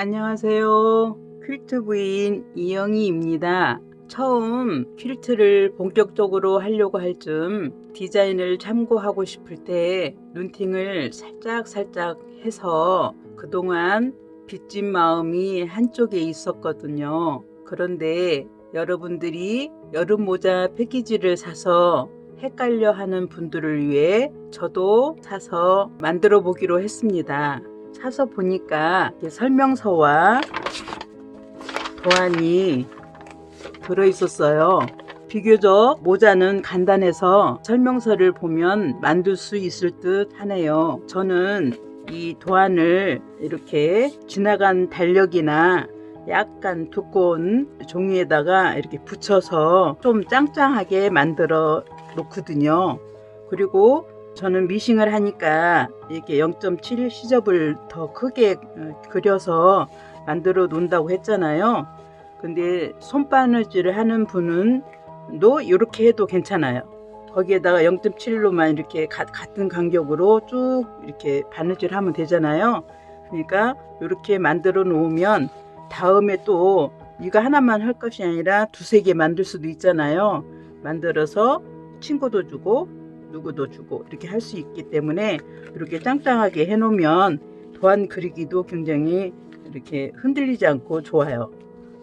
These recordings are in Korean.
안녕하세요. 퀼트 부인 이영희입니다. 처음 퀼트를 본격적으로 하려고 할 즈음 디자인을 참고하고 싶을 때 눈팅을 살짝 해서 그동안 빚진 마음이 한쪽에 있었거든요. 그런데 여러분들이 여름 모자 패키지를 사서 헷갈려 하는 분들을 위해 저도 사서 만들어 보기로 했습니다. 사서 보니까 설명서와 도안이 들어있었어요. 비교적 모자는 간단해서 설명서를 보면 만들 수 있을 듯 하네요. 저는 이 도안을 이렇게 지나간 달력이나 약간 두꺼운 종이에다가 이렇게 붙여서 좀 짱짱하게 만들어 놓거든요. 그리고 저는 미싱을 하니까 이렇게 0.7 시접을 더 크게 그려서 만들어 놓는다고 했잖아요. 근데 손바느질을 하는 분은 이렇게 해도 괜찮아요. 거기에다가 0.7로만 이렇게 같은 간격으로 쭉 이렇게 바느질 하면 되잖아요. 그러니까 이렇게 만들어 놓으면 다음에 또 이거 하나만 할 것이 아니라 두세 개 만들 수도 있잖아요. 만들어서 친구도 주고 누구도 주고 이렇게 할 수 있기 때문에 이렇게 짱짱하게 해 놓으면 도안 그리기도 굉장히 이렇게 흔들리지 않고 좋아요.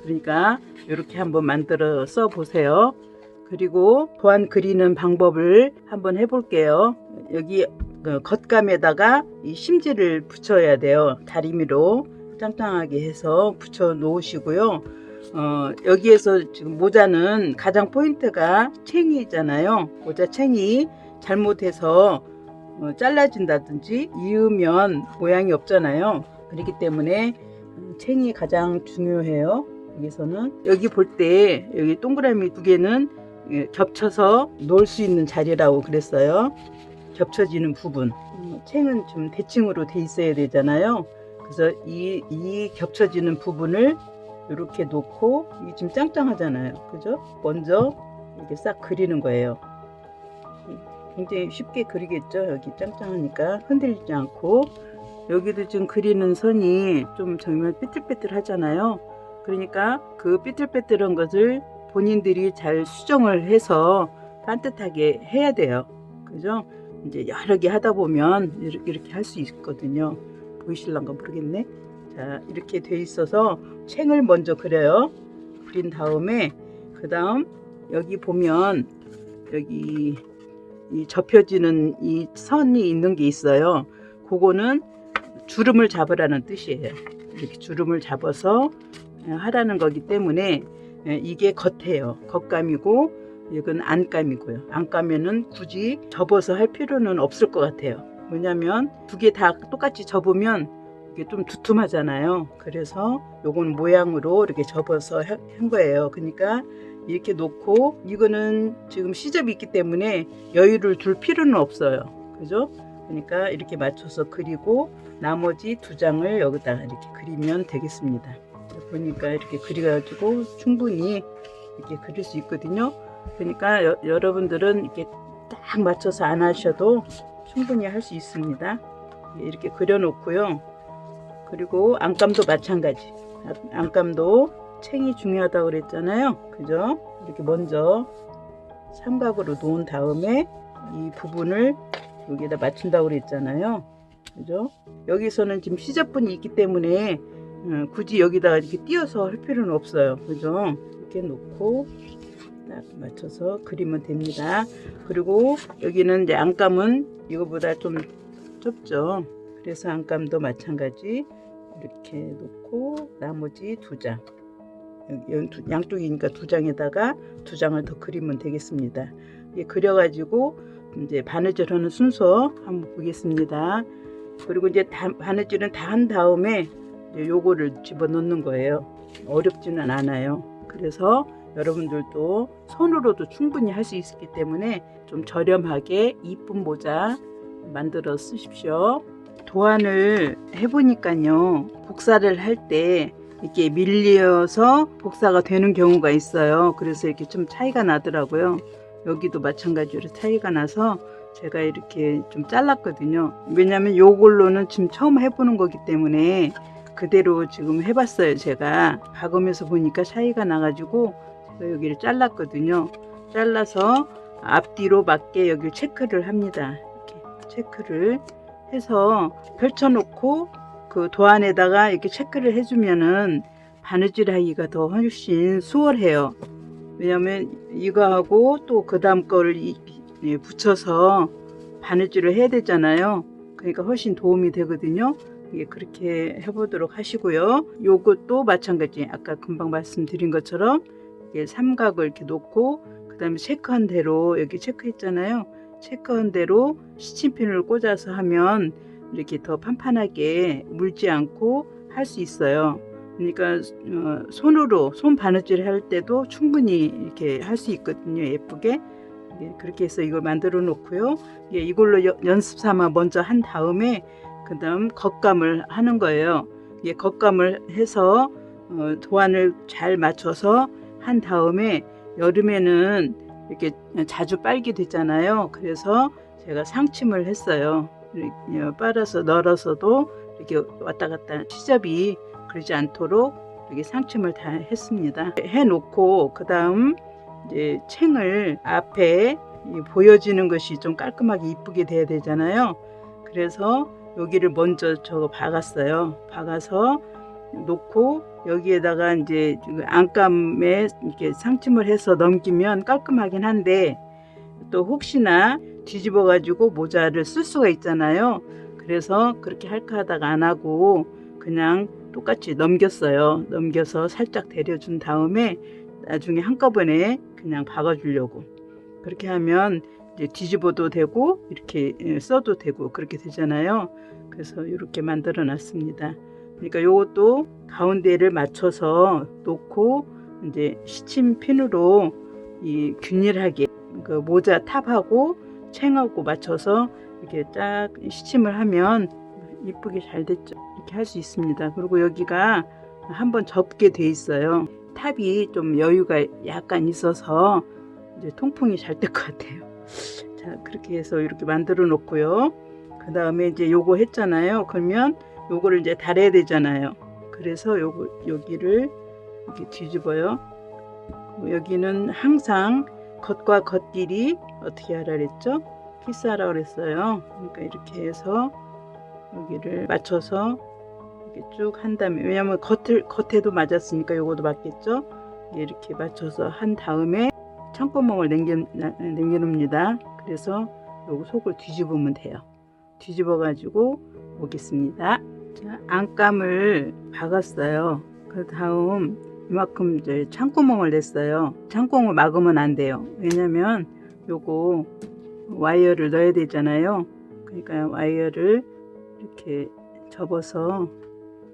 그러니까 이렇게 한번 만들어 써 보세요. 그리고 도안 그리는 방법을 한번 해 볼게요. 여기 겉감에다가 이 심지를 붙여야 돼요. 다리미로 짱짱하게 해서 붙여 놓으시고요. 여기에서 지금 모자는 가장 포인트가 챙이잖아요. 모자 챙이 잘못해서 잘라진다든지 이으면 모양이 없잖아요. 그렇기 때문에 챙이 가장 중요해요. 여기서는 여기 볼 때 여기 동그라미 두 개는 겹쳐서 놓을 수 있는 자리라고 그랬어요. 겹쳐지는 부분. 챙은 좀 대칭으로 돼 있어야 되잖아요. 그래서 이 겹쳐지는 부분을 이렇게 놓고 이게 지금 짱짱하잖아요. 그죠? 먼저 이렇게 싹 그리는 거예요. 굉장히 쉽게 그리겠죠. 여기 짱짱하니까 흔들리지 않고. 여기도 지금 그리는 선이 좀 정말 삐뚤빼뚤 하잖아요. 그러니까 그 삐뚤빼뚤한 것을 본인들이 잘 수정을 해서 반듯하게 해야 돼요. 그죠? 이제 여러 개 하다 보면 이렇게 할 수 있거든요. 보이실란가 모르겠네. 자, 이렇게 돼 있어서 챙을 먼저 그려요. 그린 다음에 그 다음 여기 보면 여기 이 접혀지는 이 선이 있는 게 있어요. 그거는 주름을 잡으라는 뜻이에요. 이렇게 주름을 잡아서 하라는 거기 때문에 이게 겉이에요. 겉감이고 이건 안감이고요. 안감에는 굳이 접어서 할 필요는 없을 것 같아요. 왜냐면 두 개 다 똑같이 접으면 이게 좀 두툼하잖아요. 그래서 요건 모양으로 이렇게 접어서 한 거예요. 그러니까 이렇게 놓고 이거는 지금 시접이 있기 때문에 여유를 둘 필요는 없어요. 그죠? 그러니까 이렇게 맞춰서 그리고 나머지 두 장을 여기다가 이렇게 그리면 되겠습니다. 보니까 이렇게 그려가지고 충분히 이렇게 그릴 수 있거든요. 그러니까 여러분들은 이렇게 딱 맞춰서 안 하셔도 충분히 할 수 있습니다. 이렇게 그려 놓고요. 그리고 안감도 마찬가지. 안감도 챙이 중요하다고 그랬잖아요. 그죠? 이렇게 먼저 삼각으로 놓은 다음에 이 부분을 여기에다 맞춘다고 그랬잖아요. 그죠? 여기서는 지금 시접분이 있기 때문에 굳이 여기다가 이렇게 띄어서 할 필요는 없어요. 그죠? 이렇게 놓고 딱 맞춰서 그리면 됩니다. 그리고 여기는 이제 안감은 이거보다 좀 좁죠. 그래서 안감도 마찬가지 이렇게 놓고 나머지 두 장, 양쪽이니까 두 장에다가 두 장을 더 그리면 되겠습니다. 이게 그려가지고 이제 바느질 하는 순서 한번 보겠습니다. 그리고 이제 바느질은 다 한 다음에 요거를 집어 넣는 거예요. 어렵지는 않아요. 그래서 여러분들도 손으로도 충분히 할 수 있기 때문에 좀 저렴하게 이쁜 모자 만들어 쓰십시오. 도안을 해보니까요, 복사를 할 때 이렇게 밀려서 복사가 되는 경우가 있어요. 그래서 이렇게 좀 차이가 나더라고요. 여기도 마찬가지로 차이가 나서 제가 이렇게 좀 잘랐거든요. 왜냐면 요걸로는 지금 처음 해보는 거기 때문에 그대로 지금 해봤어요. 제가 박으면서 보니까 차이가 나가지고 제가 여기를 잘랐거든요. 잘라서 앞뒤로 맞게 여기를 체크를 합니다. 이렇게 체크를 해서 펼쳐놓고 그 도안에다가 이렇게 체크를 해주면은 바느질 하기가 더 훨씬 수월해요. 왜냐면 이거하고 또 그 다음 거를 붙여서 바느질을 해야 되잖아요. 그러니까 훨씬 도움이 되거든요. 그렇게 해보도록 하시고요. 요것도 마찬가지 아까 금방 말씀드린 것처럼 삼각을 이렇게 놓고 그 다음에 체크한 대로 여기 체크했잖아요. 체크한 대로 시침핀을 꽂아서 하면 이렇게 더 판판하게 물지 않고 할 수 있어요. 그러니까 손으로 손 바느질 할 때도 충분히 이렇게 할 수 있거든요. 예쁘게. 그렇게 해서 이걸 만들어 놓고요. 이걸로 연습 삼아 먼저 한 다음에 그 다음 겉감을 하는 거예요. 겉감을 해서 도안을 잘 맞춰서 한 다음에 여름에는 이렇게 자주 빨게 되잖아요. 그래서 제가 상침을 했어요. 빨아서 널어서도 이렇게 왔다 갔다 시접이 그러지 않도록 이렇게 상침을 다 했습니다. 해놓고 그 다음 이제 챙을 앞에 보여지는 것이 좀 깔끔하게 이쁘게 돼야 되잖아요. 그래서 여기를 먼저 저거 박았어요. 박아서 놓고 여기에다가 이제 안감에 이렇게 상침을 해서 넘기면 깔끔하긴 한데 또 혹시나 뒤집어 가지고 모자를 쓸 수가 있잖아요. 그래서 그렇게 할까 하다가 안 하고 그냥 똑같이 넘겼어요. 넘겨서 살짝 데려준 다음에 나중에 한꺼번에 그냥 박아 주려고. 그렇게 하면 이제 뒤집어도 되고 이렇게 써도 되고 그렇게 되잖아요. 그래서 이렇게 만들어 놨습니다. 그러니까 요것도 가운데를 맞춰서 놓고 이제 시침핀으로 이 균일하게 그 모자 탑하고 챙하고 맞춰서 이렇게 딱 시침을 하면 이쁘게 잘 됐죠. 이렇게 할 수 있습니다. 그리고 여기가 한번 접게 돼 있어요. 탑이 좀 여유가 약간 있어서 이제 통풍이 잘 될 것 같아요. 자, 그렇게 해서 이렇게 만들어 놓고요. 그 다음에 이제 요거 했잖아요. 그러면 요거를 이제 달아야 되잖아요. 그래서 여기를 이렇게 뒤집어요. 여기는 항상 겉과 겉끼리 어떻게 하라 그랬죠? 키스하라 그랬어요. 그러니까 이렇게 해서 여기를 맞춰서 이렇게 쭉 한 다음에, 왜냐면 겉에도 맞았으니까 요것도 맞겠죠? 이렇게 맞춰서 한 다음에 창구멍을 남겨놓습니다. 그래서 요거 속을 뒤집으면 돼요. 뒤집어 가지고 오겠습니다. 자, 안감을 박았어요. 그 다음 이만큼 이제 창구멍을 냈어요. 창구멍을 막으면 안 돼요. 왜냐면 요거 와이어를 넣어야 되잖아요. 그러니까 와이어를 이렇게 접어서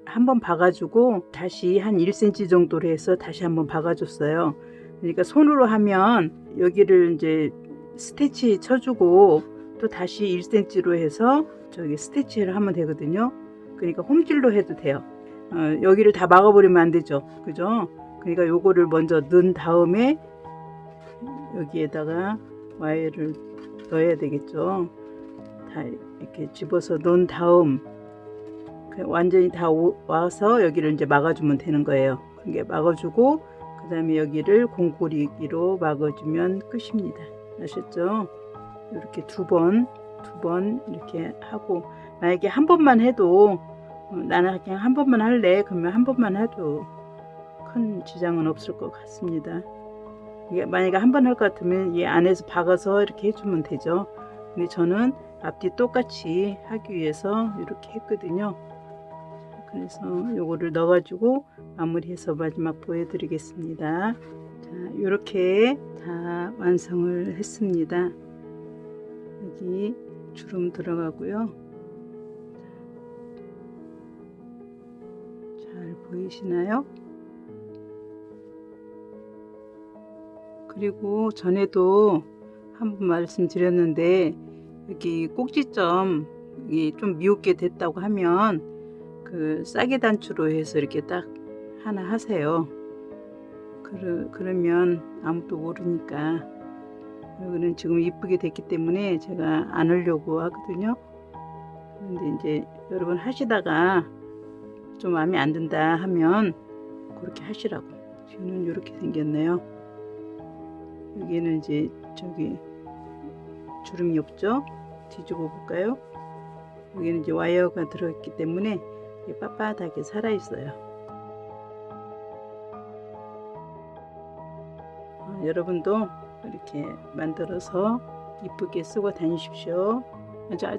한번 박아주고 다시 한 1cm 정도로 해서 다시 한번 박아줬어요. 그러니까 손으로 하면 여기를 이제 스티치 쳐주고 또 다시 1cm로 해서 저기 스티치를 하면 되거든요. 그러니까 홈질로 해도 돼요. 여기를 다 막아버리면 안 되죠. 그죠? 그러니까 요거를 먼저 넣은 다음에 여기에다가 와이어를 넣어야 되겠죠. 다 이렇게 집어서 넣은 다음 완전히 다 와서 여기를 이제 막아주면 되는 거예요. 이게 막아주고 그 다음에 여기를 공고리기로 막아주면 끝입니다. 아셨죠? 이렇게 두 번 이렇게 하고, 만약에 한 번만 해도 나는 그냥 한 번만 할래 그러면 한 번만 해도 큰 지장은 없을 것 같습니다. 이게 만약에 한 번 할 것 같으면 이 안에서 박아서 이렇게 해주면 되죠. 근데 저는 앞뒤 똑같이 하기 위해서 이렇게 했거든요. 그래서 요거를 넣어 가지고 마무리해서 마지막 보여드리겠습니다. 자, 이렇게 다 완성을 했습니다. 여기 주름 들어가고요. 잘 보이시나요? 그리고 전에도 한번 말씀드렸는데 여기 꼭지점이 좀 미웃게 됐다고 하면 그 싸게 단추로 해서 이렇게 딱 하나 하세요. 그러면 아무도 모르니까. 여기는 지금 이쁘게 됐기 때문에 제가 안 하려고 하거든요. 그런데 이제 여러분 하시다가 좀 마음에 안 든다 하면 그렇게 하시라고. 뒤는 이렇게 생겼네요. 여기는 이제 저기 주름이 없죠? 뒤집어 볼까요? 여기는 이제 와이어가 들어있기 때문에 빳빳하게 살아 있어요. 여러분도 이렇게 만들어서 이쁘게 쓰고 다니십시오. 자,